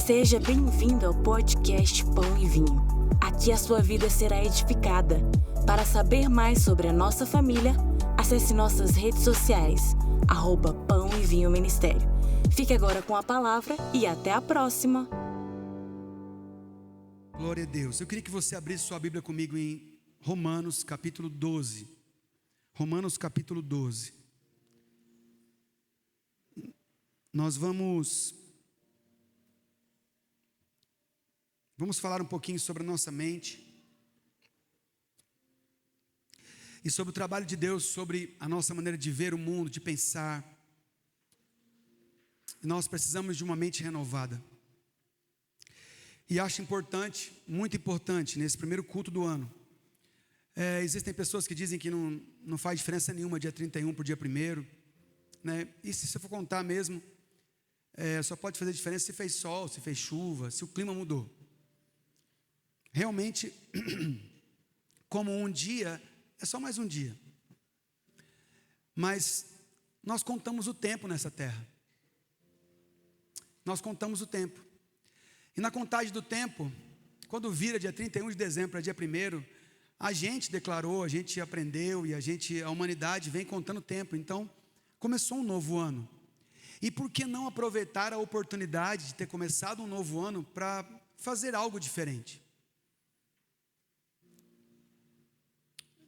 Seja bem-vindo ao podcast Pão e Vinho. Aqui a sua vida será edificada. Para saber mais sobre a nossa família, acesse nossas redes sociais, @Pão e Vinho Ministério. Fique agora com a palavra e até a próxima. Glória a Deus. Eu queria que você abrisse sua Bíblia comigo em Romanos capítulo 12. Romanos capítulo 12. Nós vamos falar um pouquinho sobre a nossa mente e sobre o trabalho de Deus, sobre a nossa maneira de ver o mundo, de pensar. Nós precisamos de uma mente renovada. E acho importante, muito importante, nesse primeiro culto do ano. Existem pessoas que dizem que não faz diferença nenhuma dia 31 para o dia 1º, né? E se você for contar mesmo, só pode fazer diferença se fez sol, se fez chuva, se o clima mudou. Realmente, como um dia, é só mais um dia. Mas nós contamos o tempo nessa terra. Nós contamos o tempo. E na contagem do tempo, quando vira dia 31 de dezembro para dia 1º, a gente declarou, a gente aprendeu e a humanidade vem contando o tempo. Então, começou um novo ano. E por que não aproveitar a oportunidade de ter começado um novo ano para fazer algo diferente?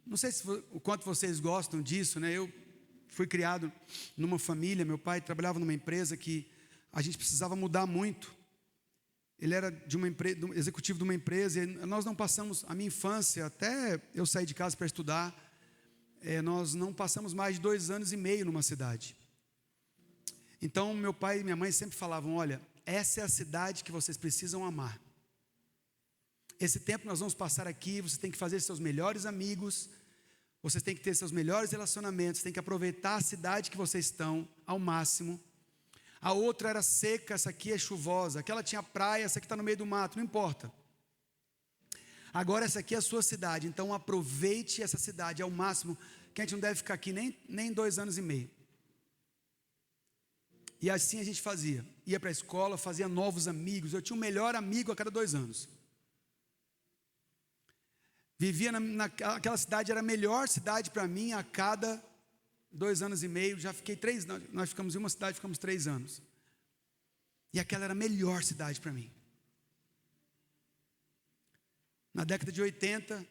Não sei o quanto vocês gostam disso, né? Eu fui criado numa família, meu pai trabalhava numa empresa que a gente precisava mudar muito. Ele era executivo de uma empresa, e nós não passamos, a minha infância, até eu sair de casa para estudar, nós não passamos mais de 2 anos e meio numa cidade. Então meu pai e minha mãe sempre falavam: olha, essa é a cidade que vocês precisam amar. Esse tempo nós vamos passar aqui, você tem que fazer seus melhores amigos, vocês têm que ter seus melhores relacionamentos, tem que aproveitar a cidade que vocês estão ao máximo. A outra era seca, essa aqui é chuvosa, aquela tinha praia, essa aqui está no meio do mato, não importa. Agora essa aqui é a sua cidade, então aproveite essa cidade ao máximo, que a gente não deve ficar aqui nem 2 anos e meio. E assim a gente fazia, ia para a escola, fazia novos amigos, eu tinha um melhor amigo a cada 2 anos. Vivia naquela cidade, era a melhor cidade para mim a cada 2 anos e meio, já fiquei 3 anos, nós ficamos em uma cidade, ficamos 3 anos. E aquela era a melhor cidade para mim. Na década de 80,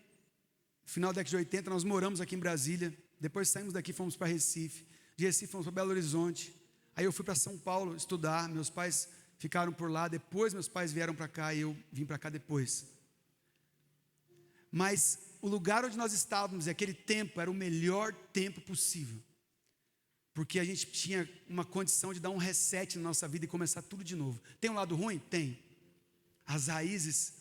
final da década de 80, nós moramos aqui em Brasília, depois saímos daqui, fomos para Recife, de Recife fomos para Belo Horizonte, aí eu fui para São Paulo estudar, meus pais ficaram por lá, depois meus pais vieram para cá e eu vim para cá depois. Mas o lugar onde nós estávamos, aquele tempo, era o melhor tempo possível. Porque a gente tinha uma condição de dar um reset na nossa vida e começar tudo de novo. Tem um lado ruim? Tem. As raízes,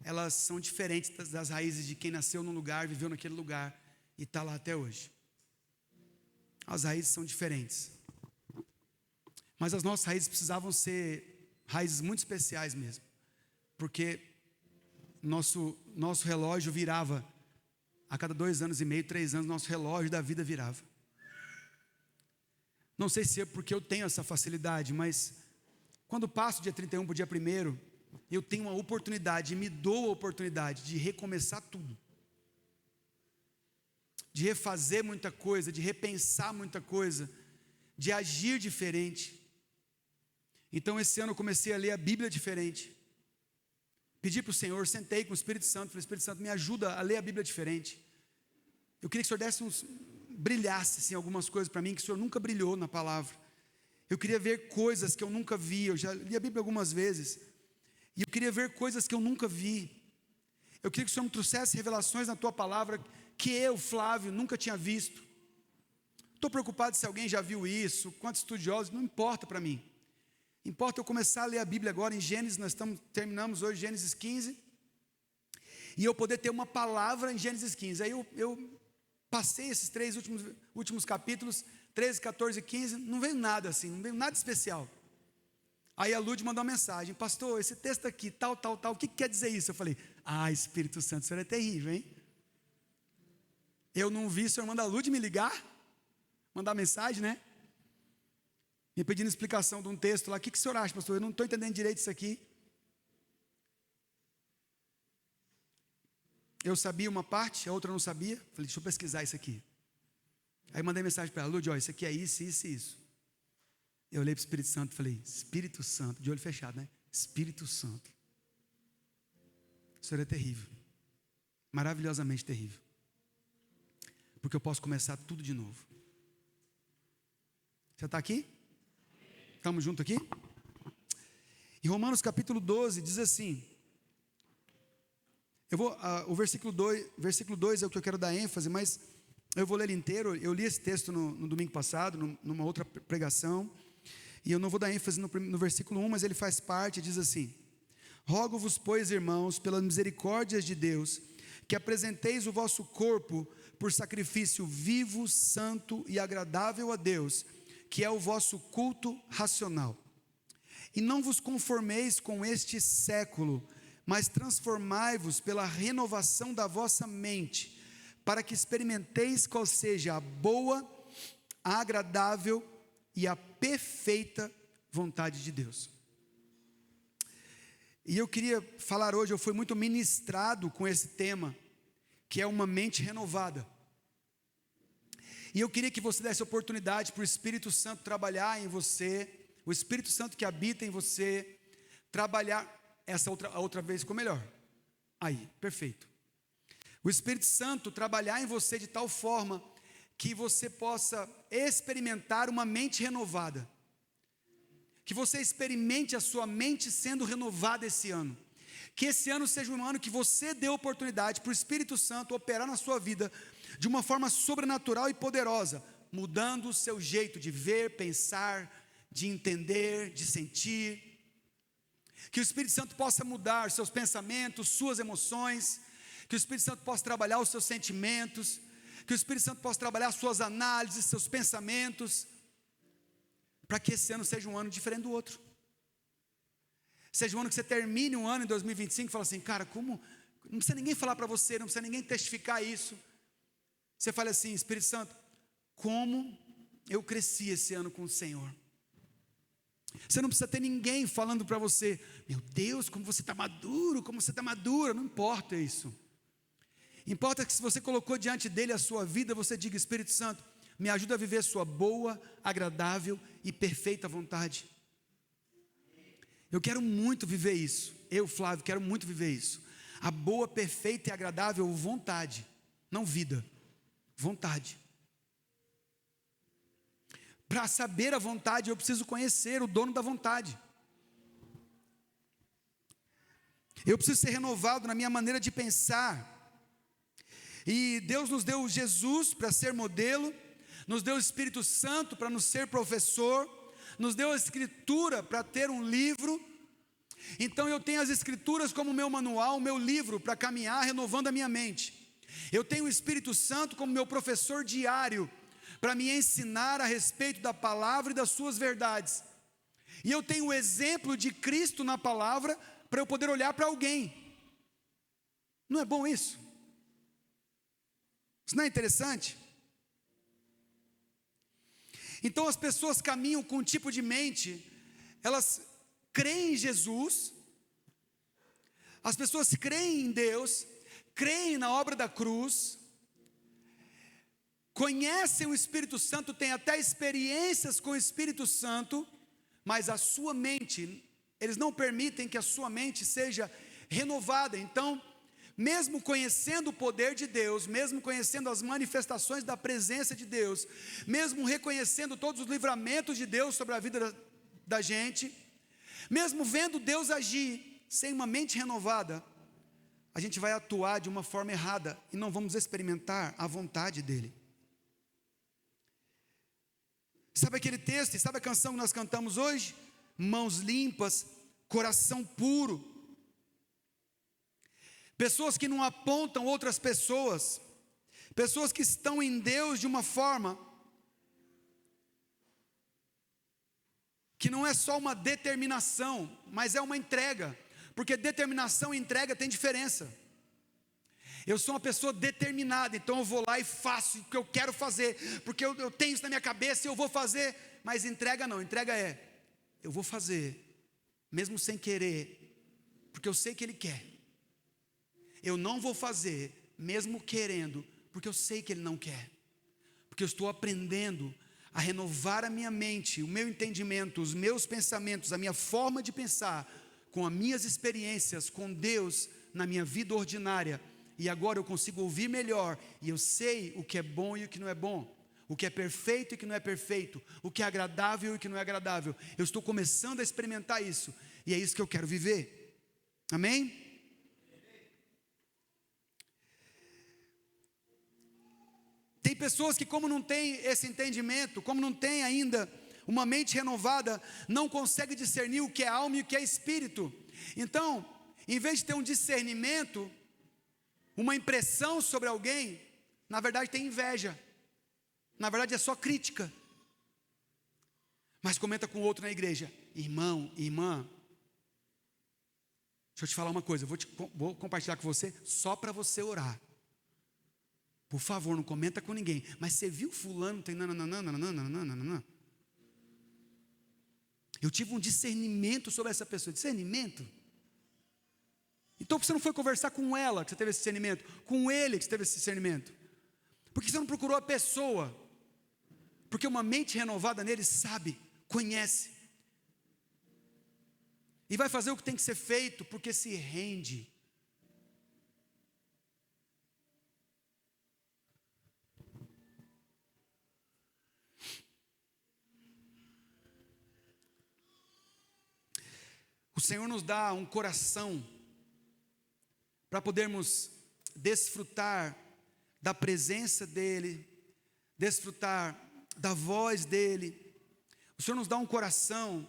elas são diferentes das raízes de quem nasceu num lugar, viveu naquele lugar e está lá até hoje. As raízes são diferentes. Mas as nossas raízes precisavam ser raízes muito especiais mesmo. Porque nosso relógio virava, a cada 2 anos e meio, 3 anos, nosso relógio da vida virava. Não sei se é porque eu tenho essa facilidade, mas quando passo dia 31 para o dia 1º, eu tenho uma oportunidade, me dou a oportunidade de recomeçar tudo. De refazer muita coisa, de repensar muita coisa, de agir diferente. Então esse ano eu comecei a ler a Bíblia diferente. Pedi para o Senhor, sentei com o Espírito Santo, falei: Espírito Santo, me ajuda a ler a Bíblia diferente. Eu queria que o Senhor brilhasse assim, algumas coisas para mim, que o Senhor nunca brilhou na palavra. Eu queria ver coisas que eu nunca vi, eu já li a Bíblia algumas vezes, e eu queria ver coisas que eu nunca vi. Eu queria que o Senhor me trouxesse revelações na Tua palavra, que eu, Flávio, nunca tinha visto. Estou preocupado se alguém já viu isso, quantos estudiosos, não importa para mim. Importa eu começar a ler a Bíblia agora em Gênesis, terminamos hoje Gênesis 15, e eu poder ter uma palavra em Gênesis 15. Aí eu passei esses 3 últimos capítulos, 13, 14 e 15, não veio nada assim, não veio nada especial. Aí a Lud mandou uma mensagem: pastor, esse texto aqui, tal, o que quer dizer isso? Eu falei: Espírito Santo, o senhor é terrível, hein? Eu não vi o senhor mandar a Lud me ligar, mandar mensagem, né? Me pedindo explicação de um texto lá. O que o senhor acha, pastor? Eu não estou entendendo direito isso aqui. eu sabia uma parte, a outra não sabia. Falei, deixa eu pesquisar isso aqui. Aí mandei mensagem para ela, Lud, ó, isso aqui é isso, isso e isso. Eu olhei para o Espírito Santo e falei, Espírito Santo, de olho fechado, né? Espírito Santo. O Senhor é terrível. Maravilhosamente terrível. Porque eu posso começar tudo de novo. Você está aqui? Estamos juntos aqui? Em Romanos capítulo 12 diz assim, o versículo 2 é o que eu quero dar ênfase, mas eu vou ler ele inteiro. Eu li esse texto no domingo passado, numa outra pregação, e eu não vou dar ênfase no versículo 1, mas ele faz parte, diz assim: rogo-vos, pois, irmãos, pelas misericórdias de Deus, que apresenteis o vosso corpo por sacrifício vivo, santo e agradável a Deus, que é o vosso culto racional. E não vos conformeis com este século, mas transformai-vos pela renovação da vossa mente, para que experimenteis qual seja a boa, a agradável e a perfeita vontade de Deus. E eu queria falar hoje, eu fui muito ministrado com esse tema, que é uma mente renovada. E eu queria que você desse oportunidade para o Espírito Santo trabalhar em você, o Espírito Santo que habita em você, trabalhar. A outra vez ficou melhor. Aí, perfeito. O Espírito Santo trabalhar em você de tal forma que você possa experimentar uma mente renovada. Que você experimente a sua mente sendo renovada esse ano. Que esse ano seja um ano que você dê oportunidade para o Espírito Santo operar na sua vida de uma forma sobrenatural e poderosa, mudando o seu jeito de ver, pensar, de entender, de sentir. Que o Espírito Santo possa mudar seus pensamentos, suas emoções, que o Espírito Santo possa trabalhar os seus sentimentos, que o Espírito Santo possa trabalhar suas análises, seus pensamentos, para que esse ano seja um ano diferente do outro. Seja um ano que você termine um ano em 2025 e fala assim, cara, como, não precisa ninguém falar para você, não precisa ninguém testificar isso. Você fala assim, Espírito Santo, como eu cresci esse ano com o Senhor. Você não precisa ter ninguém falando para você, meu Deus, como você está maduro, como você está madura, não importa isso. Importa que se você colocou diante dele a sua vida, você diga, Espírito Santo, me ajuda a viver a sua boa, agradável e perfeita vontade. Eu quero muito viver isso, eu, Flávio, quero muito viver isso. A boa, perfeita e agradável vontade, não vida, vontade. Para saber a vontade, eu preciso conhecer o dono da vontade. Eu preciso ser renovado na minha maneira de pensar. E Deus nos deu Jesus para ser modelo, nos deu o Espírito Santo para nos ser professor, nos deu a Escritura para ter um livro. Então eu tenho as Escrituras como meu manual, meu livro para caminhar renovando a minha mente. Eu tenho o Espírito Santo como meu professor diário, para me ensinar a respeito da palavra e das suas verdades. E eu tenho o exemplo de Cristo na palavra, para eu poder olhar para alguém. Não é bom isso? Isso não é interessante? Então as pessoas caminham com um tipo de mente, elas creem em Jesus, as pessoas creem em Deus, creem na obra da cruz, conhecem o Espírito Santo, têm até experiências com o Espírito Santo, mas a sua mente, eles não permitem que a sua mente seja renovada. Então, mesmo conhecendo o poder de Deus, mesmo conhecendo as manifestações da presença de Deus, mesmo reconhecendo todos os livramentos de Deus sobre a vida da gente, mesmo vendo Deus agir, sem uma mente renovada, a gente vai atuar de uma forma errada, e não vamos experimentar a vontade dEle. Sabe aquele texto, sabe a canção que nós cantamos hoje? Mãos limpas, coração puro. Pessoas que não apontam outras pessoas, pessoas que estão em Deus de uma forma que não é só uma determinação, mas é uma entrega, porque determinação e entrega tem diferença. Eu sou uma pessoa determinada, então eu vou lá e faço o que eu quero fazer, porque eu tenho isso na minha cabeça e eu vou fazer. Mas entrega não, entrega é, eu vou fazer, mesmo sem querer, porque eu sei que Ele quer. eu não vou fazer, mesmo querendo, porque eu sei que Ele não quer. Porque eu estou aprendendo a renovar a minha mente, o meu entendimento, os meus pensamentos, a minha forma de pensar, com as minhas experiências com Deus na minha vida ordinária. E agora eu consigo ouvir melhor, e eu sei o que é bom e o que não é bom, o que é perfeito e o que não é perfeito, o que é agradável e o que não é agradável. Eu estou começando a experimentar isso, e é isso que eu quero viver. Amém? Tem pessoas que, como não tem esse entendimento, como não tem ainda uma mente renovada, não consegue discernir o que é alma e o que é espírito. Então, em vez de ter um discernimento, uma impressão sobre alguém, na verdade tem inveja, na verdade é só crítica. Mas comenta com o outro na igreja: irmão, irmã, deixa eu te falar uma coisa, vou compartilhar com você, só para você orar. Por favor, não comenta com ninguém. Mas você viu fulano, tem nananana? Eu tive um discernimento sobre essa pessoa. Discernimento? Então por que você não foi conversar com ela que você teve esse discernimento? Com ele que você teve esse discernimento? Por que você não procurou a pessoa? Porque uma mente renovada nele sabe, conhece. E vai fazer o que tem que ser feito, porque se rende. O Senhor nos dá um coração para podermos desfrutar da presença dEle, desfrutar da voz dEle. O Senhor nos dá um coração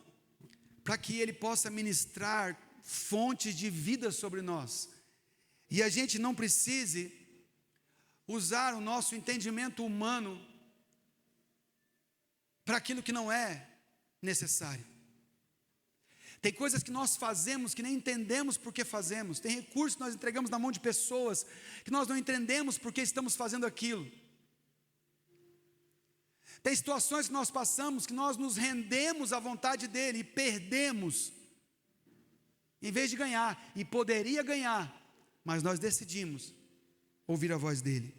para que Ele possa ministrar fontes de vida sobre nós. E a gente não precise usar o nosso entendimento humano para aquilo que não é necessário. Tem coisas que nós fazemos que nem entendemos por que fazemos. Tem recursos que nós entregamos na mão de pessoas que nós não entendemos por que estamos fazendo aquilo. Tem situações que nós passamos que nós nos rendemos à vontade dEle e perdemos, em vez de ganhar. E poderia ganhar, mas nós decidimos ouvir a voz dEle.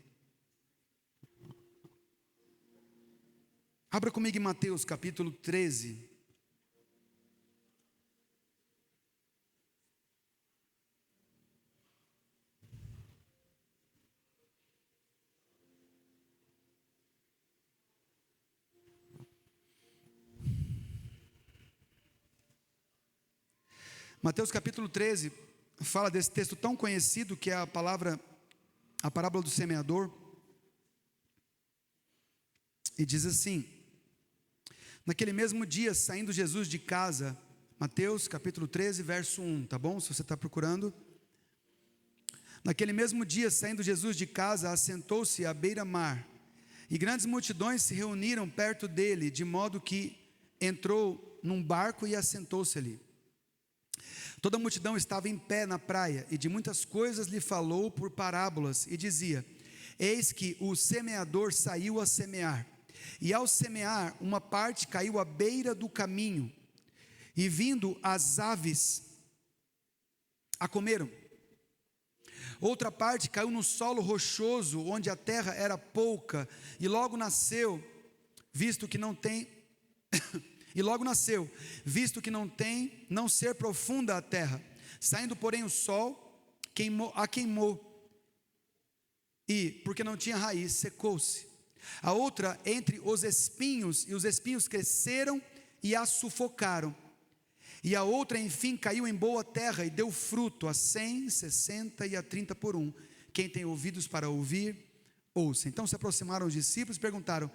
Abra comigo em Mateus capítulo 13. Mateus capítulo 13 fala desse texto tão conhecido que é a parábola do semeador. E diz assim: naquele mesmo dia, saindo Jesus de casa, Mateus capítulo 13, verso 1, tá bom? Se você está procurando. Naquele mesmo dia, saindo Jesus de casa, assentou-se à beira-mar, e grandes multidões se reuniram perto dele, de modo que entrou num barco e assentou-se ali. Toda a multidão estava em pé na praia, e de muitas coisas lhe falou por parábolas, e dizia: eis que o semeador saiu a semear, e ao semear, uma parte caiu à beira do caminho, e vindo as aves a comeram. Outra parte caiu no solo rochoso, onde a terra era pouca, e logo nasceu, visto que não ser profunda a terra. Saindo, porém, o sol a queimou, e, porque não tinha raiz, secou-se. A outra entre os espinhos, e os espinhos cresceram e a sufocaram. E a outra, enfim, caiu em boa terra e deu fruto, a 100, 60 e a 30 por 1. Quem tem ouvidos para ouvir, ouça. Então se aproximaram os discípulos e perguntaram: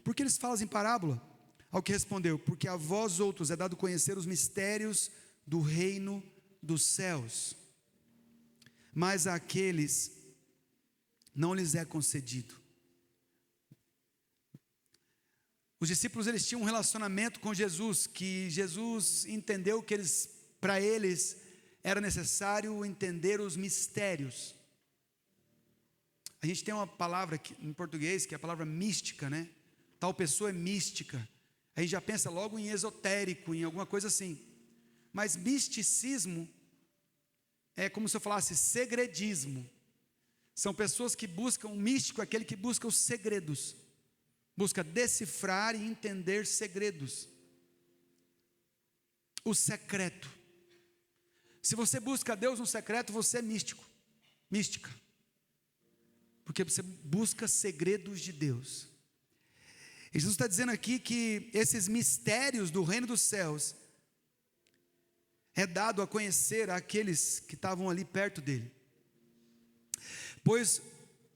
por que eles falam em parábola? Ao que respondeu: porque a vós outros é dado conhecer os mistérios do reino dos céus, mas àqueles não lhes é concedido. Os discípulos, eles tinham um relacionamento com Jesus, que Jesus entendeu que para eles era necessário entender os mistérios. A gente tem uma palavra em português que é a palavra mística, né? Tal pessoa é mística. A gente já pensa logo em esotérico, em alguma coisa assim. Mas misticismo é como se eu falasse segredismo. São pessoas que buscam, o místico é aquele que busca os segredos, busca decifrar e entender segredos, o secreto. Se você busca Deus no secreto, você é místico, mística, porque você busca segredos de Deus. E Jesus está dizendo aqui que esses mistérios do reino dos céus é dado a conhecer àqueles que estavam ali perto dele. Pois,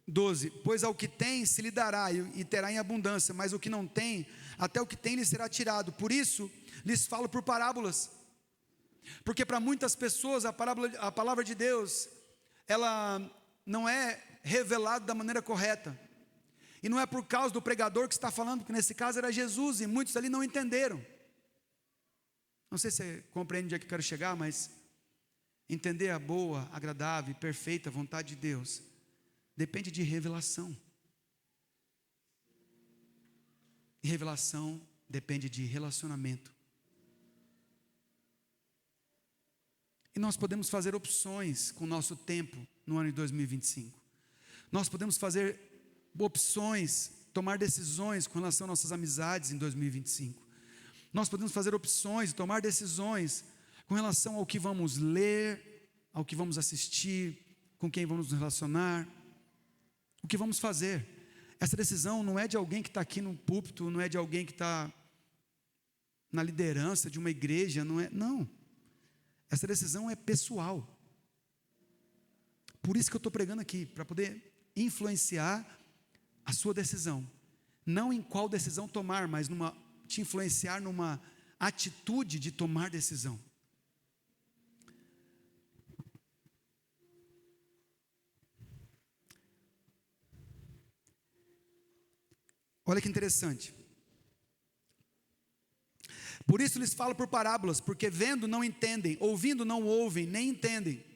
12, pois ao que tem se lhe dará e terá em abundância, mas o que não tem, até o que tem lhe será tirado. Por isso lhes falo por parábolas, porque para muitas pessoas a palavra de Deus, ela não é revelada da maneira correta, e não é por causa do pregador que está falando, porque nesse caso era Jesus, e muitos ali não entenderam. Não sei se você compreende onde é que eu quero chegar, mas entender a boa, agradável e perfeita vontade de Deus depende de revelação. E revelação depende de relacionamento. E nós podemos fazer opções com o nosso tempo no ano de 2025. Nós podemos fazer opções, tomar decisões com relação às nossas amizades em 2025. Nós podemos fazer opções, tomar decisões com relação ao que vamos ler, ao que vamos assistir, com quem vamos nos relacionar, o que vamos fazer. Essa decisão não é de alguém que está aqui no púlpito, não é de alguém que está na liderança de uma igreja, não. Essa decisão é pessoal. Por isso que eu estou pregando aqui, para poder influenciar a sua decisão. Não em qual decisão tomar, mas te influenciar numa atitude de tomar decisão. Olha que interessante. Por isso lhes falo por parábolas, porque vendo não entendem, ouvindo não ouvem, nem entendem.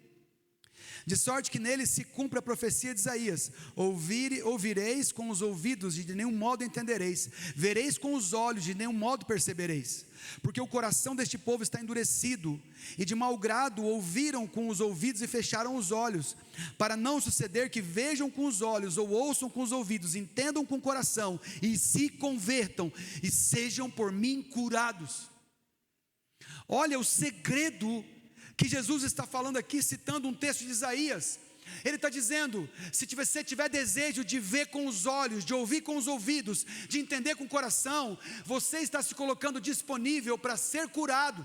De sorte que neles se cumpre a profecia de Isaías: ouvireis com os ouvidos, e de nenhum modo entendereis, vereis com os olhos, de nenhum modo percebereis, porque o coração deste povo está endurecido, e de mau grado ouviram com os ouvidos e fecharam os olhos, para não suceder que vejam com os olhos, ou ouçam com os ouvidos, entendam com o coração, e se convertam, e sejam por mim curados. Olha o segredo que Jesus está falando aqui, citando um texto de Isaías. Ele está dizendo: se você tiver desejo de ver com os olhos, de ouvir com os ouvidos, de entender com o coração, você está se colocando disponível para ser curado.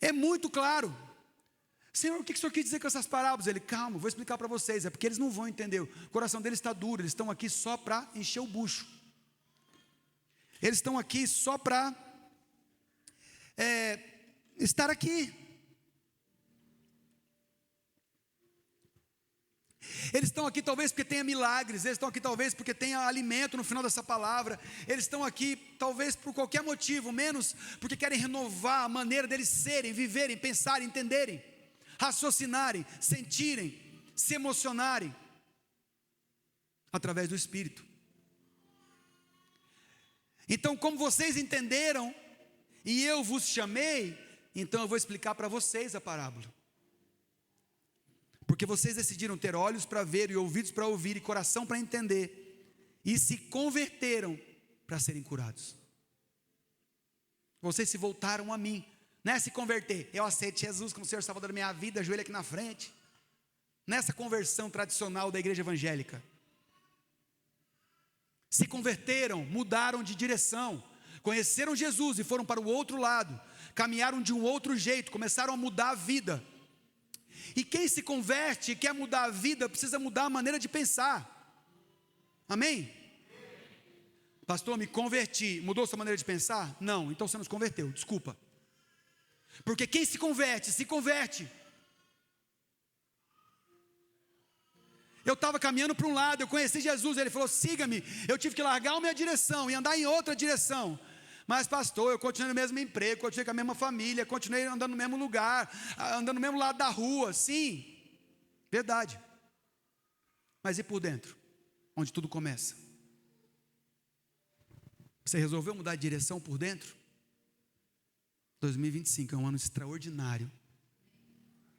É muito claro. Senhor, o que o Senhor quis dizer com essas parábolas? Ele: calma, vou explicar para vocês. É porque eles não vão entender, o coração deles está duro, eles estão aqui só para encher o bucho. Eles estão aqui só para estar aqui. Eles estão aqui talvez porque tenha milagres, eles estão aqui talvez porque tenha alimento no final dessa palavra, eles estão aqui talvez por qualquer motivo, menos porque querem renovar a maneira deles serem, viverem, pensarem, entenderem, raciocinarem, sentirem, se emocionarem, através do Espírito. Então, como vocês entenderam, e eu vos chamei, então eu vou explicar para vocês a parábola. Porque vocês decidiram ter olhos para ver, e ouvidos para ouvir, e coração para entender, e se converteram para serem curados. Vocês se voltaram a mim. Não é se converter: eu aceito Jesus como Senhor Salvador da minha vida, ajoelho aqui na frente. Nessa conversão tradicional da igreja evangélica. Se converteram, mudaram de direção, conheceram Jesus e foram para o outro lado, caminharam de um outro jeito, começaram a mudar a vida. E quem se converte e quer mudar a vida, precisa mudar a maneira de pensar. Amém? Pastor, me converti, mudou sua maneira de pensar? Não, então você nos converteu, desculpa. Porque quem se converte, se converte. Eu estava caminhando para um lado, eu conheci Jesus, ele falou: siga-me. Eu tive que largar a minha direção e andar em outra direção. Mas pastor, eu continuei no mesmo emprego, continuei com a mesma família, continuei andando no mesmo lugar, andando no mesmo lado da rua. Sim, verdade. Mas e por dentro? Onde tudo começa? Você resolveu mudar de direção por dentro? 2025 é um ano extraordinário.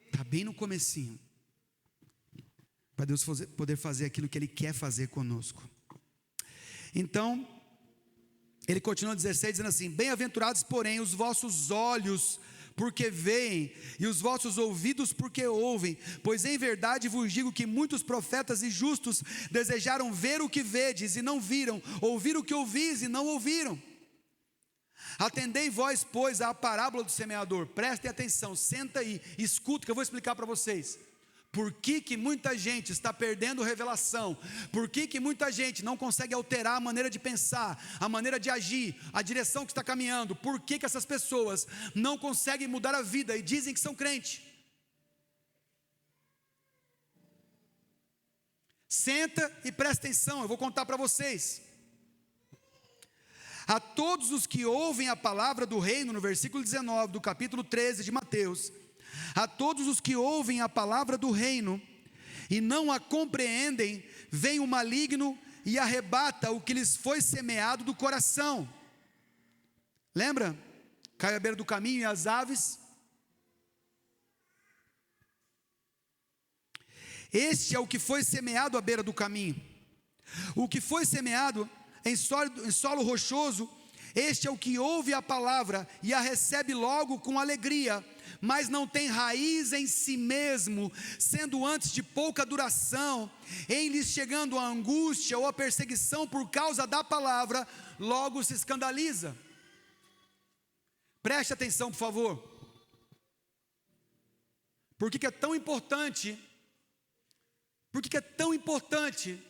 Está bem no comecinho. Para Deus poder fazer aquilo que Ele quer fazer conosco. Então, ele continua 16 dizendo assim: bem-aventurados, porém, os vossos olhos, porque veem, e os vossos ouvidos, porque ouvem, pois em verdade vos digo que muitos profetas e justos desejaram ver o que vedes e não viram, ouvir o que ouvis e não ouviram. Atendei vós, pois, à parábola do semeador. Prestem atenção, senta aí, escuta que eu vou explicar para vocês. Por que muita gente está perdendo revelação? Por que muita gente não consegue alterar a maneira de pensar, a maneira de agir, a direção que está caminhando? Por que essas pessoas não conseguem mudar a vida e dizem que são crentes? Senta e presta atenção, eu vou contar para vocês. A todos os que ouvem a palavra do reino, no versículo 19 do capítulo 13 de Mateus, a todos os que ouvem a palavra do reino e não a compreendem, vem o maligno e arrebata o que lhes foi semeado do coração. Lembra? Cai à beira do caminho e as aves. Este é o que foi semeado à beira do caminho. O que foi semeado em solo rochoso, este é o que ouve a palavra e a recebe logo com alegria, mas não tem raiz em si mesmo, sendo antes de pouca duração, em lhes chegando a angústia ou a perseguição por causa da palavra, logo se escandaliza. Preste atenção, por favor. Por que é tão importante? Por que é tão importante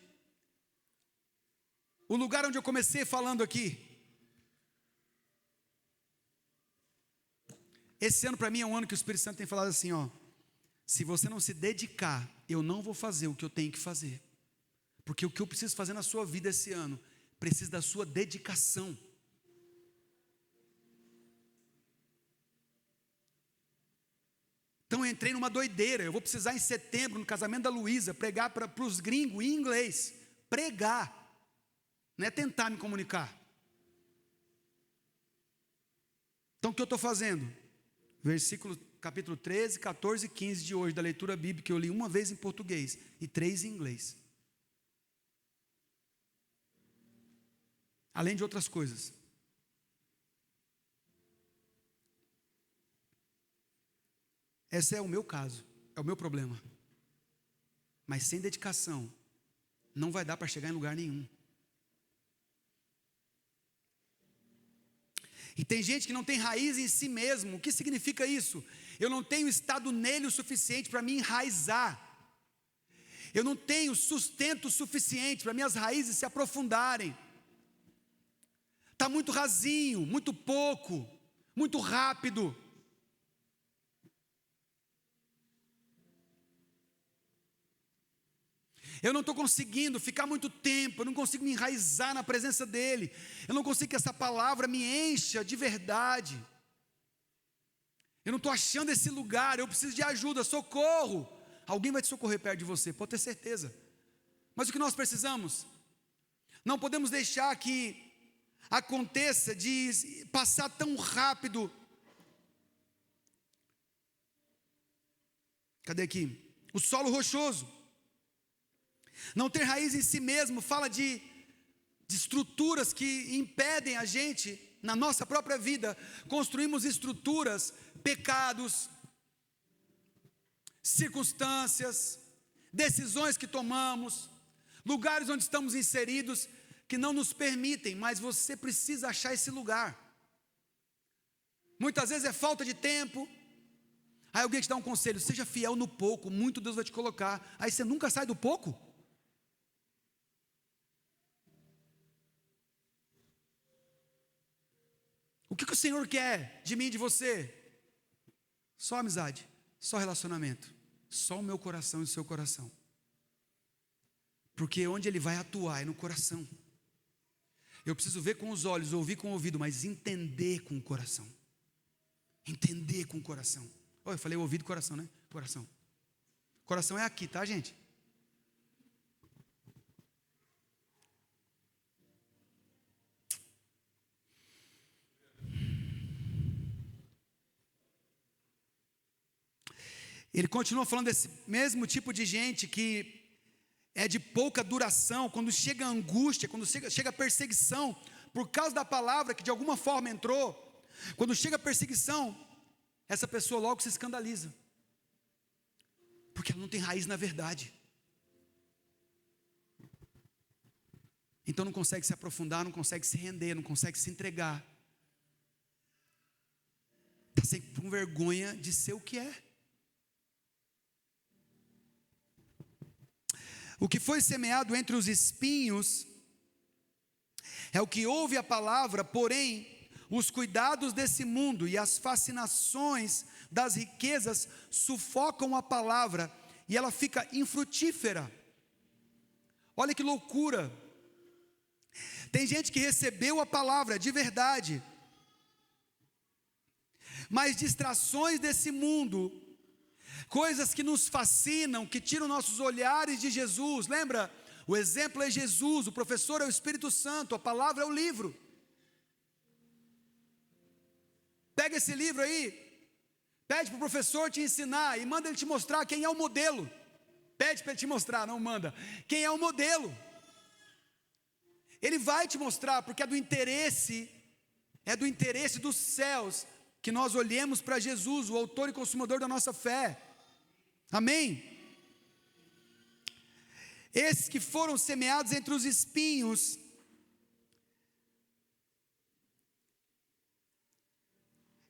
o lugar onde eu comecei falando aqui? Esse ano para mim é um ano que o Espírito Santo tem falado assim, ó: se você não se dedicar, eu não vou fazer o que eu tenho que fazer, porque o que eu preciso fazer na sua vida esse ano, precisa da sua dedicação. Então eu entrei numa doideira. Eu vou precisar em setembro, no casamento da Luísa, pregar para os gringos em inglês. Pregar, não é tentar me comunicar. Então o que eu estou fazendo? Capítulo 13, 14 e 15 de hoje, da leitura bíblica, que eu li uma vez em português e 3 em inglês. Além de outras coisas. Esse é o meu caso, é o meu problema. Mas sem dedicação, não vai dar para chegar em lugar nenhum. E tem gente que não tem raiz em si mesmo. O que significa isso? Eu não tenho estado nele o suficiente para me enraizar. Eu não tenho sustento suficiente para minhas raízes se aprofundarem. Está muito rasinho, muito pouco, muito rápido. Eu não estou conseguindo ficar muito tempo, eu não consigo me enraizar na presença dEle, eu não consigo que essa palavra me encha de verdade, eu não estou achando esse lugar, eu preciso de ajuda, socorro. Alguém vai te socorrer perto de você, pode ter certeza. Mas o que nós precisamos? Não podemos deixar que aconteça de passar tão rápido. Cadê aqui? O solo rochoso. Não ter raiz em si mesmo, fala de estruturas que impedem a gente, na nossa própria vida, construímos estruturas, pecados, circunstâncias, decisões que tomamos, lugares onde estamos inseridos, que não nos permitem, mas você precisa achar esse lugar. Muitas vezes é falta de tempo. Aí alguém te dá um conselho: seja fiel no pouco, muito Deus vai te colocar. Aí você nunca sai do pouco. O que o Senhor quer de mim e de você? Só amizade, só relacionamento, só o meu coração e o seu coração. Porque onde Ele vai atuar é no coração. Eu preciso ver com os olhos, ouvir com o ouvido, mas entender com o coração. Entender com o coração. Oh, eu falei ouvido e coração, né? Coração. Coração é aqui, tá, gente? Ele continua falando desse mesmo tipo de gente que é de pouca duração, quando chega a angústia, quando chega a perseguição, por causa da palavra que de alguma forma entrou, quando chega a perseguição, essa pessoa logo se escandaliza, porque ela não tem raiz na verdade. Então não consegue se aprofundar, não consegue se render, não consegue se entregar. Está sempre com vergonha de ser o que é. O que foi semeado entre os espinhos é o que ouve a palavra, porém, os cuidados desse mundo e as fascinações das riquezas sufocam a palavra e ela fica infrutífera. Olha que loucura! Tem gente que recebeu a palavra de verdade, mas distrações desse mundo, coisas que nos fascinam, que tiram nossos olhares de Jesus. Lembra? O exemplo é Jesus, o professor é o Espírito Santo, a palavra é o livro. Pega esse livro aí, pede para o professor te ensinar e manda ele te mostrar quem é o modelo. Pede para ele te mostrar, não manda. Quem é o modelo? Ele vai te mostrar, porque é do interesse dos céus que nós olhemos para Jesus, o autor e consumador da nossa fé. Amém? Esses que foram semeados entre os espinhos,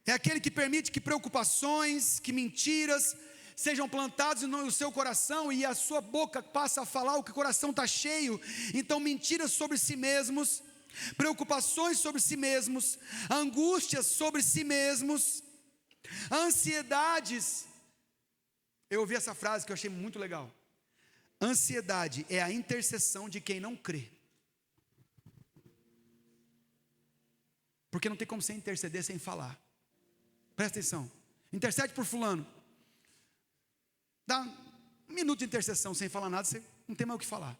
é aquele que permite que preocupações, que mentiras sejam plantados no seu coração e a sua boca passa a falar o que o coração está cheio. Então mentiras sobre si mesmos, preocupações sobre si mesmos, angústias sobre si mesmos, ansiedades. Eu ouvi essa frase que eu achei muito legal. Ansiedade é a intercessão de quem não crê. Porque não tem como você interceder sem falar. Presta atenção. Intercede por fulano. Dá um minuto de intercessão sem falar nada, você não tem mais o que falar.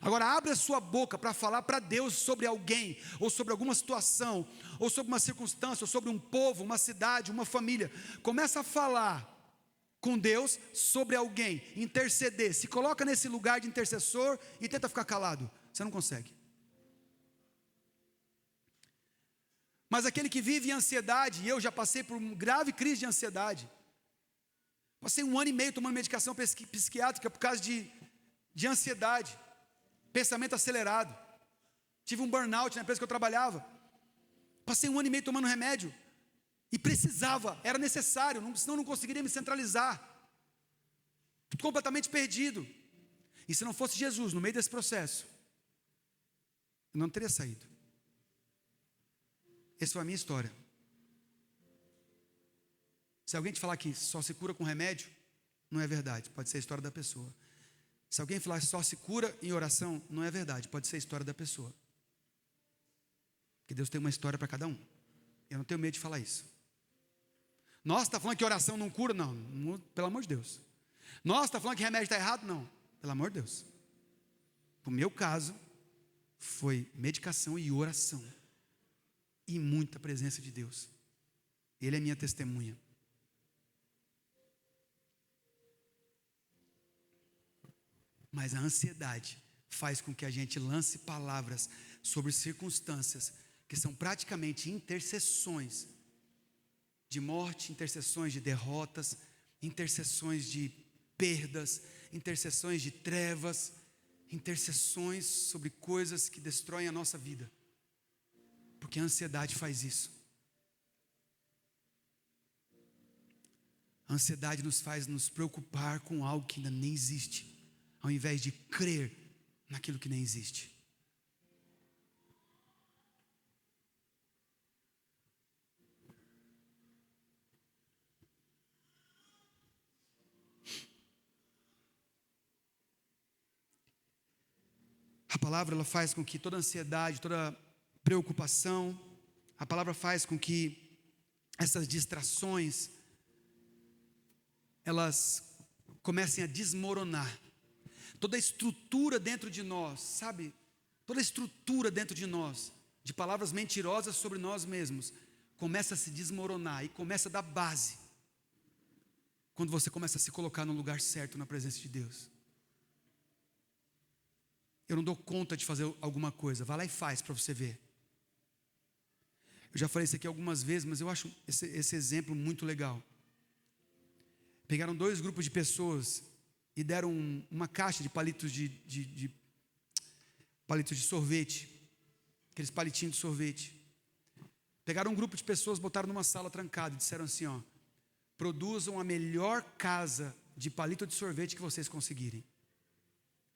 Agora abre a sua boca para falar para Deus sobre alguém, ou sobre alguma situação, ou sobre uma circunstância, ou sobre um povo, uma cidade, uma família. Começa a falar com Deus sobre alguém, interceder. Se coloca nesse lugar de intercessor e tenta ficar calado. Você não consegue. Mas aquele que vive em ansiedade, e eu já passei por uma grave crise de ansiedade. Passei 1 ano e meio tomando medicação psiquiátrica por causa de ansiedade, pensamento acelerado. Tive um burnout na empresa que eu trabalhava. Passei 1 ano e meio tomando remédio. E precisava, era necessário, senão não conseguiria me centralizar. Completamente perdido. E se não fosse Jesus no meio desse processo, eu não teria saído. Essa foi a minha história. Se alguém te falar que só se cura com remédio, não é verdade, pode ser a história da pessoa. Se alguém falar que só se cura em oração, não é verdade, pode ser a história da pessoa. Porque Deus tem uma história para cada um. Eu não tenho medo de falar isso. Nossa, está falando que oração não cura? Não, pelo amor de Deus. Nossa, está falando que remédio está errado? Não, pelo amor de Deus. O meu caso foi medicação e oração. E muita presença de Deus. Ele é minha testemunha. Mas a ansiedade faz com que a gente lance palavras sobre circunstâncias que são praticamente intercessões de morte, intercessões de derrotas, intercessões de perdas, intercessões de trevas, intercessões sobre coisas que destroem a nossa vida. Porque a ansiedade faz isso. A ansiedade nos faz nos preocupar com algo que ainda nem existe, ao invés de crer naquilo que nem existe. A palavra ela faz com que toda ansiedade, toda preocupação, a palavra faz com que essas distrações elas comecem a desmoronar. Toda a estrutura dentro de nós, sabe? Toda a estrutura dentro de nós, de palavras mentirosas sobre nós mesmos, começa a se desmoronar e começa a dar base quando você começa a se colocar no lugar certo na presença de Deus. Eu não dou conta de fazer alguma coisa, vai lá e faz para você ver. Eu já falei isso aqui algumas vezes, mas eu acho esse exemplo muito legal. Pegaram 2 grupos de pessoas e deram uma caixa de palitos palitos de sorvete, aqueles palitinhos de sorvete. Pegaram um grupo de pessoas, botaram numa sala trancada e disseram assim, ó: produzam a melhor casa de palito de sorvete que vocês conseguirem.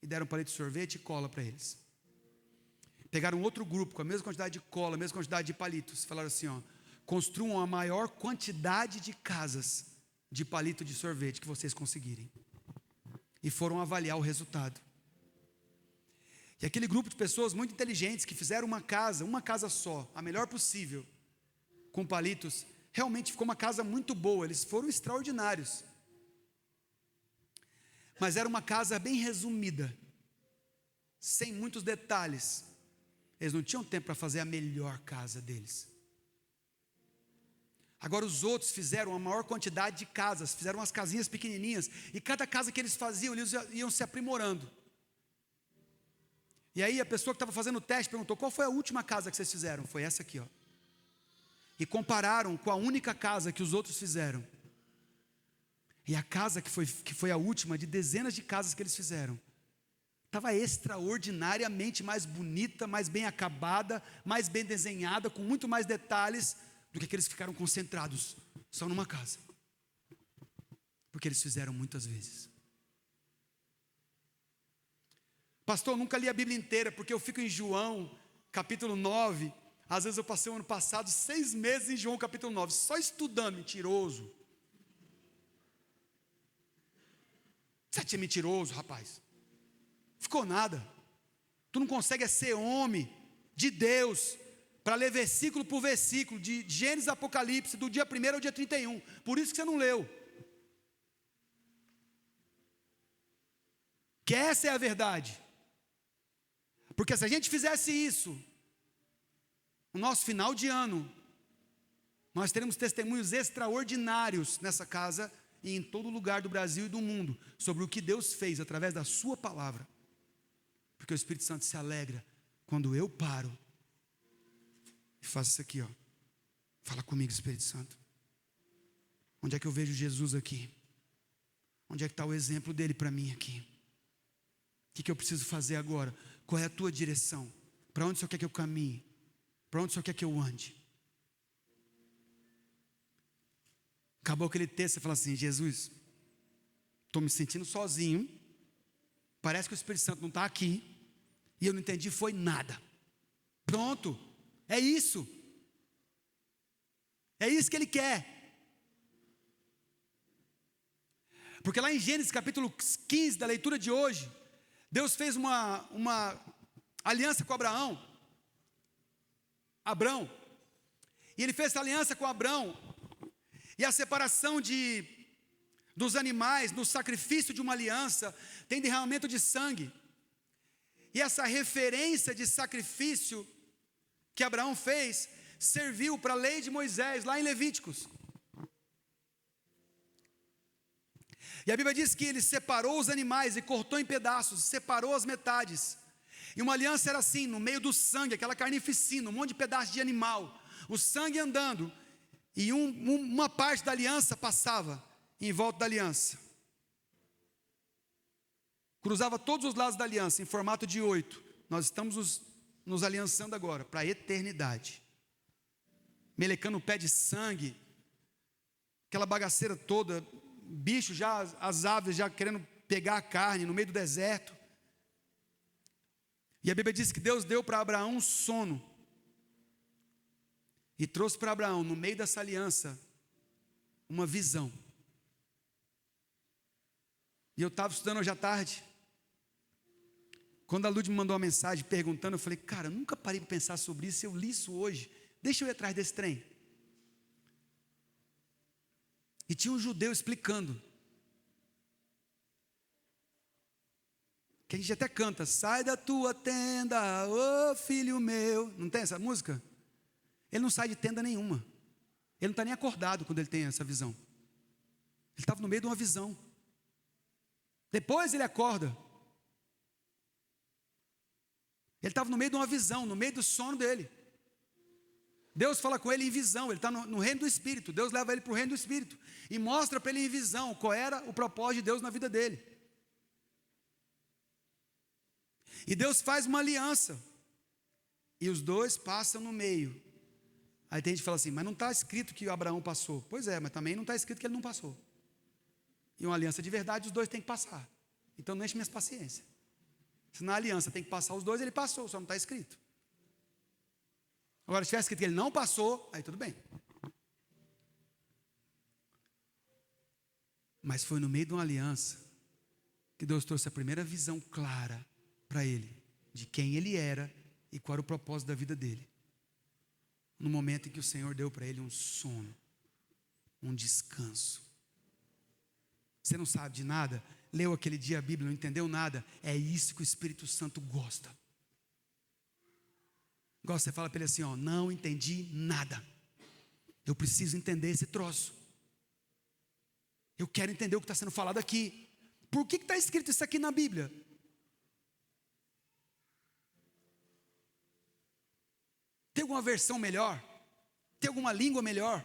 E deram palito de sorvete e cola para eles. Pegaram outro grupo com a mesma quantidade de cola, a mesma quantidade de palitos, falaram assim, ó: construam a maior quantidade de casas de palito de sorvete que vocês conseguirem. E foram avaliar o resultado. E aquele grupo de pessoas muito inteligentes que fizeram uma casa só, a melhor possível, com palitos, realmente ficou uma casa muito boa, eles foram extraordinários. Mas era uma casa bem resumida, sem muitos detalhes. Eles não tinham tempo para fazer a melhor casa deles. Agora os outros fizeram a maior quantidade de casas, fizeram umas casinhas pequenininhas, e cada casa que eles faziam, eles iam se aprimorando. E aí a pessoa que estava fazendo o teste perguntou: qual foi a última casa que vocês fizeram? Foi essa aqui, ó. E compararam com a única casa que os outros fizeram. E a casa que foi a última de dezenas de casas que eles fizeram, estava extraordinariamente mais bonita, mais bem acabada, mais bem desenhada, com muito mais detalhes do que eles ficaram concentrados só numa casa. Porque eles fizeram muitas vezes. Pastor, eu nunca li a Bíblia inteira, porque eu fico em João, capítulo 9. Às vezes eu passei o ano passado 6 meses em João, capítulo 9, só estudando. Mentiroso. Você é mentiroso, rapaz. Ficou nada. Tu não consegue ser homem de Deus para ler versículo por versículo, de Gênesis a Apocalipse, do dia 1º ao dia 31. Por isso que você não leu. Que essa é a verdade. Porque se a gente fizesse isso, no nosso final de ano, nós teremos testemunhos extraordinários nessa casa e em todo lugar do Brasil e do mundo, sobre o que Deus fez através da sua palavra. Porque o Espírito Santo se alegra quando eu paro e faço isso aqui, ó. Fala comigo, Espírito Santo. Onde é que eu vejo Jesus aqui? Onde é que está o exemplo dele para mim aqui? O que eu preciso fazer agora? Qual é a tua direção? Para onde o Senhor quer que eu caminhe? Para onde o Senhor quer que eu ande? Acabou aquele texto, você fala assim: Jesus, estou me sentindo sozinho, parece que o Espírito Santo não está aqui, e eu não entendi foi nada. Pronto, é isso. É isso que Ele quer. Porque lá em Gênesis capítulo 15, da leitura de hoje, Deus fez uma aliança com Abraão, e Ele fez essa aliança com Abraão, e a separação dos animais, no sacrifício de uma aliança, tem derramamento de sangue, e essa referência de sacrifício que Abraão fez, serviu para a lei de Moisés, lá em Levíticos. E a Bíblia diz que ele separou os animais e cortou em pedaços, separou as metades. E uma aliança era assim, no meio do sangue, aquela carnificina, um monte de pedaço de animal, o sangue andando, e uma parte da aliança passava em volta da aliança. Cruzava todos os lados da aliança, em formato de 8. Nós estamos nos aliançando agora, para a eternidade. Melecando o pé de sangue, aquela bagaceira toda, bicho já, as aves já querendo pegar a carne no meio do deserto. E a Bíblia diz que Deus deu para Abraão um sono, e trouxe para Abraão, no meio dessa aliança, uma visão. E eu estava estudando hoje à tarde, quando a Lud me mandou uma mensagem perguntando, eu falei: cara, eu nunca parei para pensar sobre isso, eu li isso hoje, deixa eu ir atrás desse trem. E tinha um judeu explicando, que a gente até canta: sai da tua tenda, ô filho meu. Não tem essa música? Ele não sai de tenda nenhuma. Ele não está nem acordado quando ele tem essa visão. Ele estava no meio de uma visão. Depois ele acorda. Ele estava no meio de uma visão, no meio do sono dele. Deus fala com ele em visão, ele está no reino do Espírito. Deus leva ele para o reino do Espírito e mostra para ele em visão qual era o propósito de Deus na vida dele. E Deus faz uma aliança, e os dois passam no meio. Aí tem gente que fala assim, mas não está escrito que Abraão passou. Pois é, mas também não está escrito que ele não passou. E uma aliança de verdade, os dois têm que passar. Então não enche minhas paciências. Se na aliança tem que passar os dois, ele passou, só não está escrito. Agora, se tivesse escrito que ele não passou, aí tudo bem. Mas foi no meio de uma aliança que Deus trouxe a primeira visão clara para ele, de quem ele era e qual era o propósito da vida dele. No momento em que o Senhor deu para ele um sono, um descanso. Você não sabe de nada, leu aquele dia a Bíblia, não entendeu nada, é isso que o Espírito Santo gosta. Igual você fala para ele assim, ó, não entendi nada, eu preciso entender esse troço, eu quero entender o que está sendo falado aqui. Por que está escrito isso aqui na Bíblia? Tem alguma versão melhor? Tem alguma língua melhor?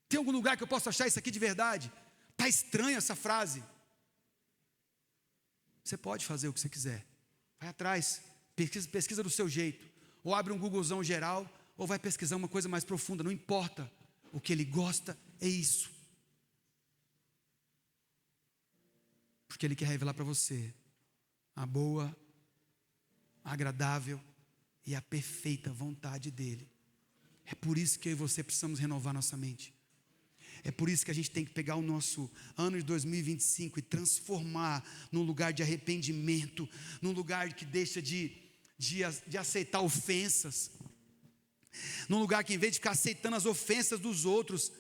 Tem algum lugar que eu possa achar isso aqui de verdade? Está estranha essa frase. Você pode fazer o que você quiser. Vai atrás, pesquisa do seu jeito. Ou abre um Googlezão geral, ou vai pesquisar uma coisa mais profunda. Não importa. O que ele gosta é isso. Porque ele quer revelar para você a boa, a agradável e a perfeita vontade dele. É por isso que eu e você precisamos renovar nossa mente. É por isso que a gente tem que pegar o nosso ano de 2025 e transformar num lugar de arrependimento, num lugar que deixa de aceitar ofensas, num lugar que em vez de ficar aceitando as ofensas dos outros,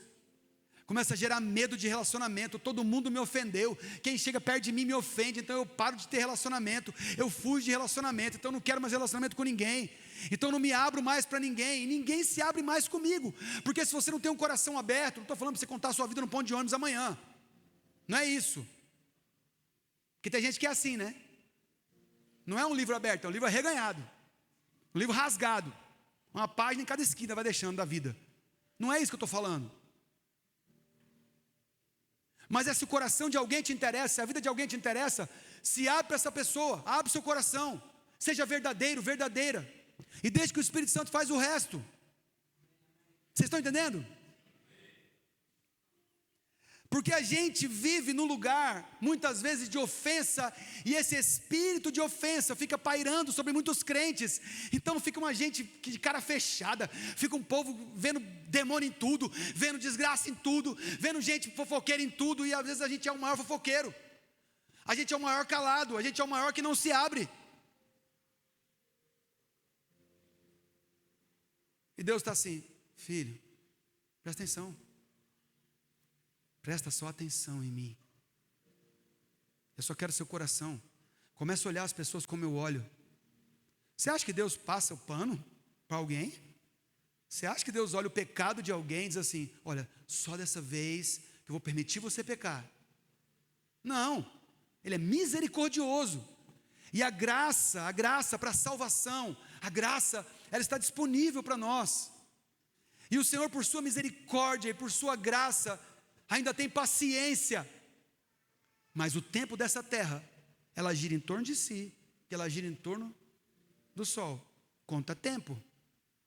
começa a gerar medo de relacionamento. Todo mundo me ofendeu, quem chega perto de mim me ofende, então eu paro de ter relacionamento, eu fujo de relacionamento, então eu não quero mais relacionamento com ninguém, então eu não me abro mais para ninguém, e ninguém se abre mais comigo, porque se você não tem um coração aberto, não estou falando para você contar a sua vida no ponto de ônibus amanhã, não é isso, porque tem gente que é assim, né? Não é um livro aberto, é um livro arreganhado, um livro rasgado, uma página em cada esquina vai deixando da vida. Não é isso que eu estou falando. Mas se o coração de alguém te interessa, se a vida de alguém te interessa, se abre para essa pessoa, abre o seu coração, seja verdadeiro, verdadeira, e deixe que o Espírito Santo faz o resto. Vocês estão entendendo? Porque a gente vive num lugar, muitas vezes, de ofensa, e esse espírito de ofensa fica pairando sobre muitos crentes. Então fica uma gente de cara fechada, fica um povo vendo demônio em tudo, vendo desgraça em tudo, vendo gente fofoqueira em tudo, e às vezes a gente é o maior fofoqueiro, a gente é o maior calado, a gente é o maior que não se abre. E Deus está assim, filho, presta atenção. Presta só atenção em mim. Eu só quero seu coração. Começa a olhar as pessoas como eu olho. Você acha que Deus passa o pano para alguém? Você acha que Deus olha o pecado de alguém e diz assim, olha, só dessa vez que eu vou permitir você pecar? Não, Ele é misericordioso. E a graça para a salvação, a graça, ela está disponível para nós. E o Senhor, por sua misericórdia e por sua graça, ainda tem paciência. Mas o tempo dessa terra, ela gira em torno de si, que ela gira em torno do sol. Conta tempo.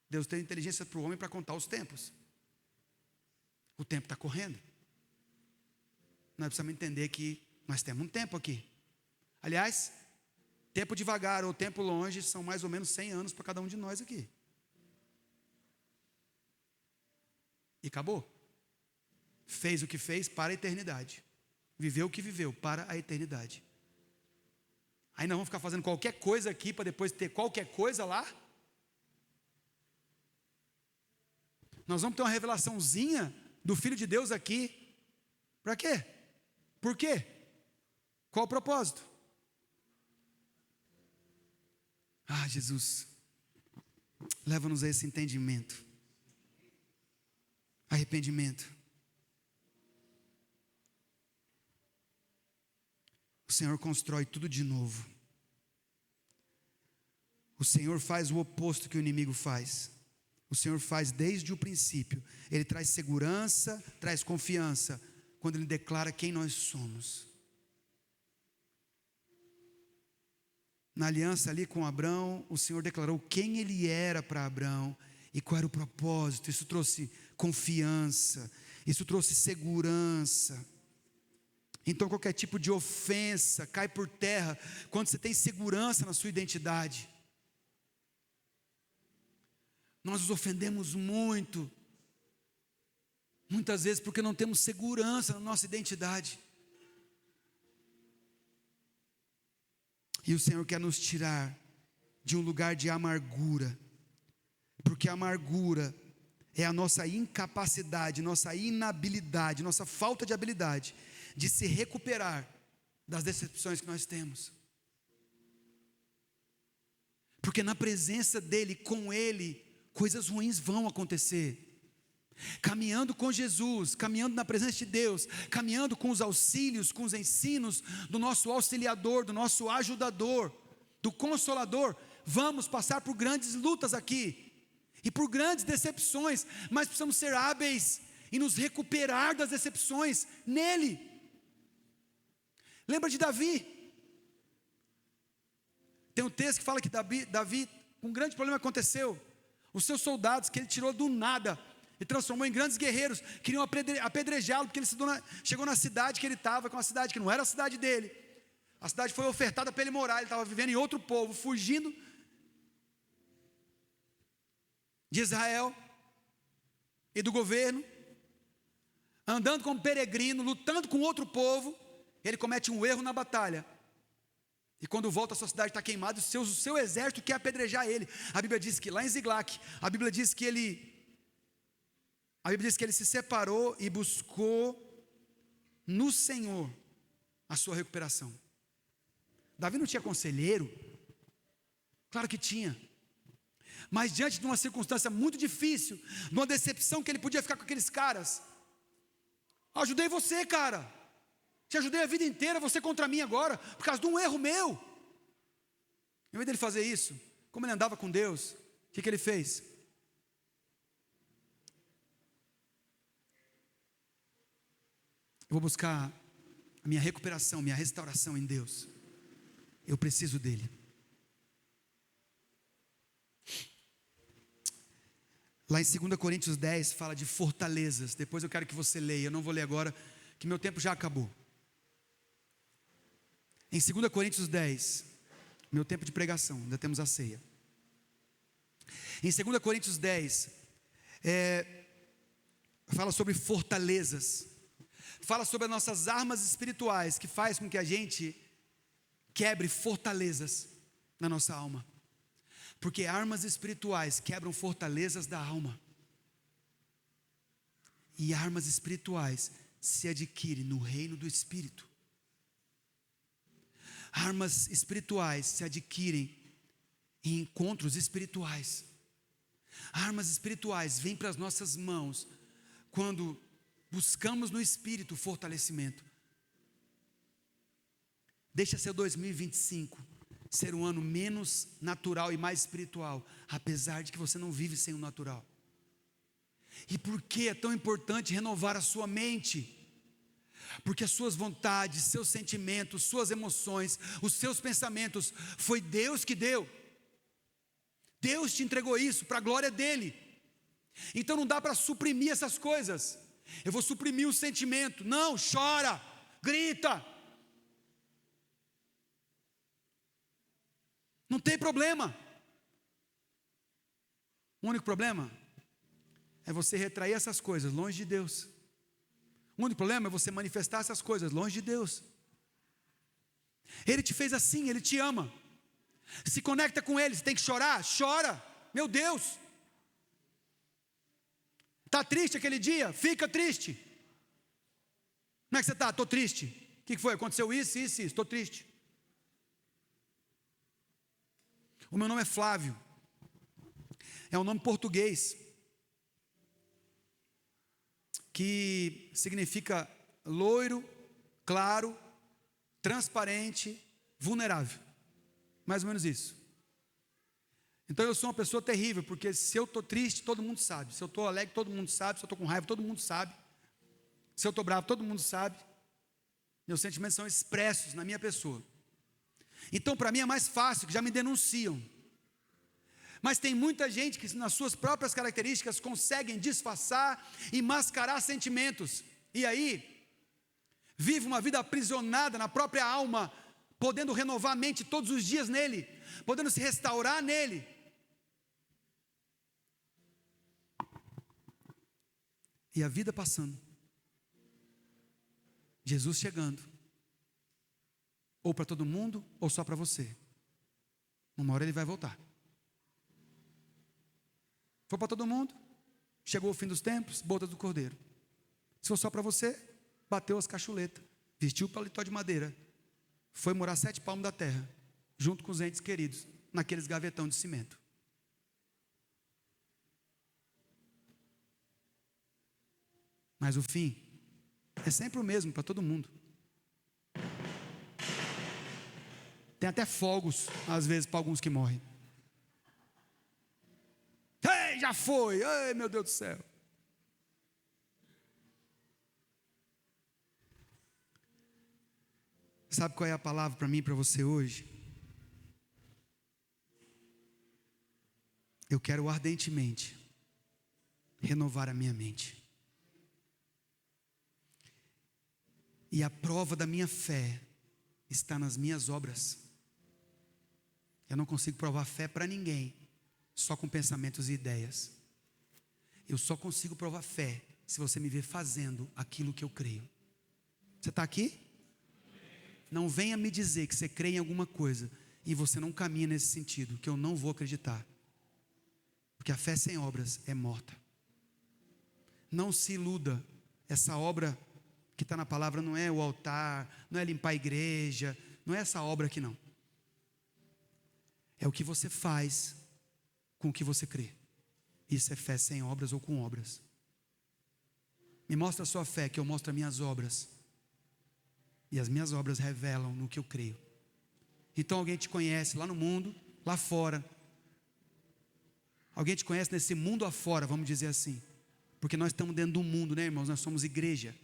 Deus tem inteligência para o homem para contar os tempos. O tempo está correndo. Nós precisamos entender que nós temos um tempo aqui. Aliás, tempo devagar ou tempo longe são mais ou menos 100 anos para cada um de nós aqui. E acabou. Fez o que fez para a eternidade. Viveu o que viveu para a eternidade. Aí nós vamos ficar fazendo qualquer coisa aqui para depois ter qualquer coisa lá? Nós vamos ter uma revelaçãozinha do Filho de Deus aqui. Para quê? Por quê? Qual o propósito? Ah, Jesus, leva-nos a esse entendimento. Arrependimento. Senhor constrói tudo de novo. O Senhor faz o oposto que o inimigo faz. O Senhor faz desde o princípio. Ele traz segurança, traz confiança, quando Ele declara quem nós somos. Na aliança ali com Abrão, o Senhor declarou quem Ele era para Abrão e qual era o propósito. Isso trouxe confiança, isso trouxe segurança. Então qualquer tipo de ofensa cai por terra quando você tem segurança na sua identidade. Nós nos ofendemos muitas vezes porque não temos segurança na nossa identidade. E o Senhor quer nos tirar de um lugar de amargura, porque a amargura é a nossa incapacidade, nossa inabilidade, nossa falta de habilidade de se recuperar das decepções que nós temos. Porque na presença dEle, com Ele, coisas ruins vão acontecer. Caminhando com Jesus, caminhando na presença de Deus, caminhando com os auxílios, com os ensinos do nosso auxiliador, do nosso ajudador, do consolador, vamos passar por grandes lutas aqui, e por grandes decepções, mas precisamos ser hábeis e nos recuperar das decepções nele. Lembra de Davi? Tem um texto que fala que Davi, um grande problema aconteceu. Os seus soldados, que ele tirou do nada e transformou em grandes guerreiros, queriam apedrejá-lo, porque ele chegou na cidade que ele estava, que é uma cidade que não era a cidade dele. A cidade foi ofertada para ele morar, ele estava vivendo em outro povo, fugindo de Israel e do governo, andando como peregrino, lutando com outro povo. Ele comete um erro na batalha, e quando volta a sua cidade está queimada, o seu exército quer apedrejar ele. A Bíblia diz que lá em Ziglac, a Bíblia diz que ele se separou e buscou no Senhor a sua recuperação. Davi não tinha conselheiro? Claro que tinha. Mas diante de uma circunstância muito difícil, de uma decepção que ele podia ficar com aqueles caras, ajudei você, cara. Te ajudei a vida inteira, você contra mim agora, por causa de um erro meu. Em vez dele fazer isso, como ele andava com Deus, o que ele fez? Eu vou buscar a minha recuperação, minha restauração em Deus. Eu preciso dele. Lá em 2 Coríntios 10 fala de fortalezas. Depois eu quero que você leia, eu não vou ler agora, que meu tempo já acabou. Em 2 Coríntios 10, meu tempo de pregação, ainda temos a ceia. Em 2 Coríntios 10, fala sobre fortalezas. Fala sobre as nossas armas espirituais, que faz com que a gente quebre fortalezas na nossa alma. Porque armas espirituais quebram fortalezas da alma. E armas espirituais se adquirem no reino do Espírito. Armas espirituais se adquirem em encontros espirituais. Armas espirituais vêm para as nossas mãos quando buscamos no Espírito fortalecimento. Deixa seu 2025 ser um ano menos natural e mais espiritual, apesar de que você não vive sem o natural. E por que é tão importante renovar a sua mente? Porque as suas vontades, seus sentimentos, suas emoções, os seus pensamentos, foi Deus que deu. Deus te entregou isso para a glória dEle. Então não dá para suprimir essas coisas. Eu vou suprimir o sentimento. Não, chora, grita. Não tem problema. O único problema é você retrair essas coisas longe de Deus. O único problema é você manifestar essas coisas longe de Deus. Ele te fez assim, Ele te ama. Se conecta com Ele, você tem que chorar, chora. Meu Deus. Está triste aquele dia? Fica triste. Como é que você está? Estou triste. O que foi? Aconteceu isso, estou triste. O meu nome é Flávio. É um nome português que significa loiro, claro, transparente, vulnerável. Mais ou menos isso. Então eu sou uma pessoa terrível, porque se eu estou triste, todo mundo sabe. Se eu estou alegre, todo mundo sabe. Se eu estou com raiva, todo mundo sabe. Se eu estou bravo, todo mundo sabe. Meus sentimentos são expressos na minha pessoa. Então para mim é mais fácil, que já me denunciam. Mas tem muita gente que nas suas próprias características conseguem disfarçar e mascarar sentimentos. E aí, vive uma vida aprisionada na própria alma, podendo renovar a mente todos os dias nele, podendo se restaurar nele. E a vida passando, Jesus chegando, ou para todo mundo, ou só para você. Uma hora ele vai voltar. For para todo mundo, chegou o fim dos tempos, bodas do cordeiro. Se for só para você, bateu as cachuletas, vestiu o paletó de madeira, foi morar 7 palmos da terra, junto com os entes queridos, naqueles gavetão de cimento. Mas o fim é sempre o mesmo para todo mundo. Tem até fogos, às vezes, para alguns que morrem. Ei, já foi! Ei, meu Deus do céu! Sabe qual é a palavra para mim e para você hoje? Eu quero ardentemente renovar a minha mente. E a prova da minha fé está nas minhas obras. Eu não consigo provar fé para ninguém só com pensamentos e ideias. Eu só consigo provar fé se você me ver fazendo aquilo que eu creio. Você está aqui? Não venha me dizer que você crê em alguma coisa e você não caminha nesse sentido, que eu não vou acreditar. Porque a fé sem obras é morta. Não se iluda, essa obra que está na palavra não é o altar, não é limpar a igreja, não é essa obra aqui não. É o que você faz com o que você crê. Isso é fé sem obras ou com obras. Me mostra a sua fé, que eu mostro as minhas obras. E as minhas obras revelam no que eu creio. Então alguém te conhece lá no mundo, lá fora. Alguém te conhece nesse mundo afora, vamos dizer assim. Porque nós estamos dentro do mundo, né, irmãos? Nós somos igreja.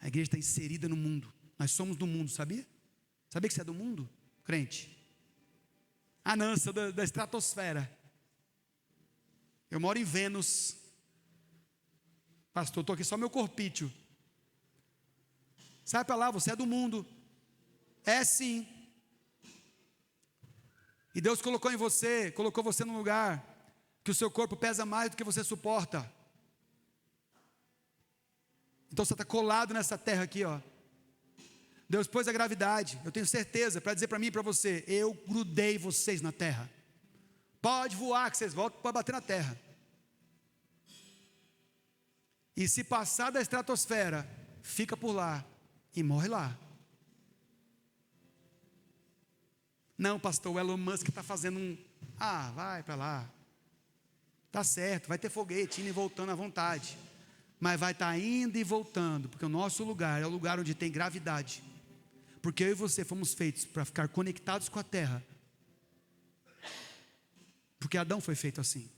A igreja está inserida no mundo. Nós somos do mundo, sabia? Sabia que você é do mundo? Crente. Ah não, eu sou da estratosfera. Eu moro em Vênus. Pastor, estou aqui só meu corpício. Sai para lá, você é do mundo. É sim. E Deus colocou você num lugar que o seu corpo pesa mais do que você suporta. Então você está colado nessa terra aqui, ó. Deus pôs a gravidade, eu tenho certeza, para dizer para mim e para você: eu grudei vocês na terra. Pode voar que vocês voltam para bater na terra. E se passar da estratosfera, fica por lá e morre lá. Não, pastor, o Elon Musk está fazendo vai para lá. Tá certo, vai ter foguete indo e voltando à vontade. Mas vai estar indo e voltando, porque o nosso lugar é o lugar onde tem gravidade. Porque eu e você fomos feitos para ficar conectados com a terra. Porque Adão foi feito assim.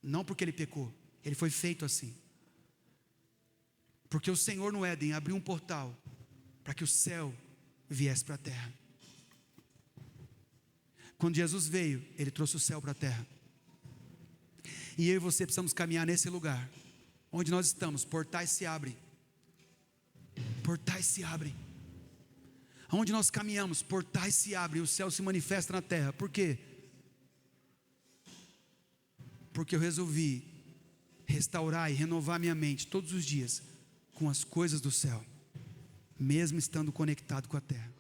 Não porque ele pecou, ele foi feito assim. Porque o Senhor no Éden abriu um portal para que o céu viesse para a terra. Quando Jesus veio, ele trouxe o céu para a terra. E eu e você precisamos caminhar nesse lugar. Onde nós estamos, portais se abrem. Portais se abrem. Onde nós caminhamos, portais se abrem, o céu se manifesta na terra. Por quê? Porque eu resolvi restaurar e renovar minha mente todos os dias com as coisas do céu, mesmo estando conectado com a terra.